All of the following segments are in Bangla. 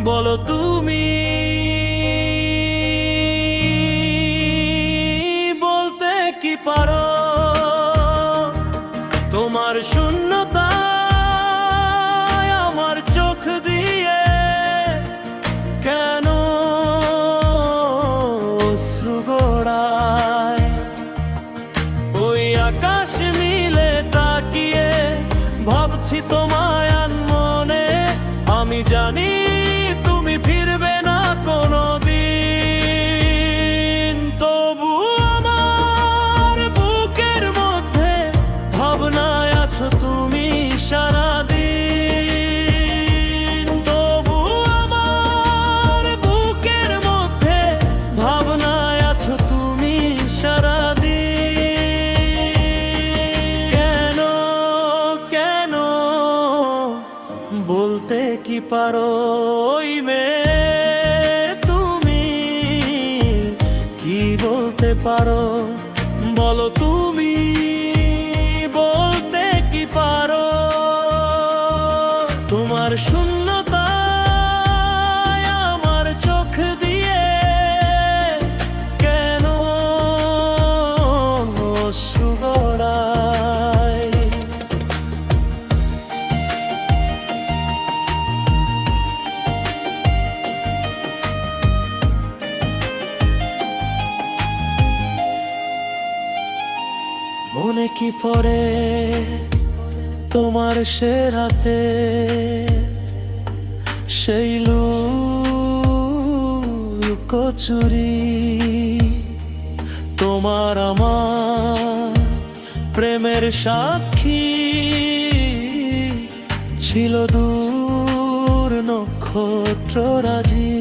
বলো তুমি বলতে কি পারো তোমার শূন্যতায় আমার চোখ দিয়ে কেন অশ্রু গড়ায়? ওই আকাশ নীলে তাকিয়ে ভাবছি তোমায় আনমনে, আমি জানি তুমি ফিরবে না কোনোদিন। তবু আমার বুকের মধ্যে ভাবনায় আছো তুমি সারাদিন। তবু আমার বুকের মধ্যে ভাবনায় আছো তুমি সারাদিন। কেন কেন বলতে কি পারো ওই মেয়ে তুমি কি বলতে পারো? বলো তুমি বলতে কি পারো তোমার শূন্যতায় আমার চোখ দিয়ে কেন অশ্রু গড়ায়? মনে কি পড়ে তোমার সে রাতে সেই লুকোচুরি? তোমার আমার প্রেমের সাক্ষী ছিল দূর নক্ষত্ররাজি।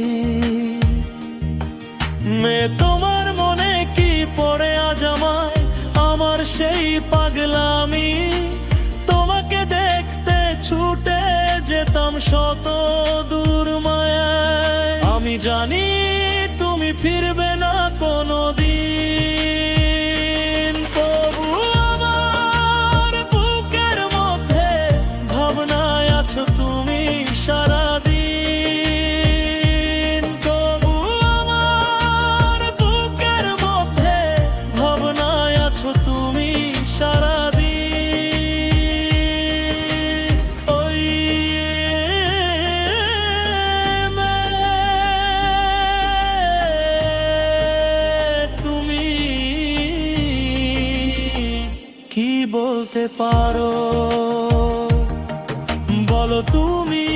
তোমার মনে কি পড়ে আজ আমায় আমার সেই পাগলামি? তোমাকে দেখতে ছুটে যেতাম শত দূর মায়ায়, আমি জানি তুমি ফিরবে না কোনোদিন। তবু আমার বুকের মধ্যে ভাবনায় আছো তুমি সারাদিন। তবু আমার বুকের মধ্যে ভাবনায় আছো তুমি সারাদিন। ওই তুমি কি বলতে পারো? বলো তুমি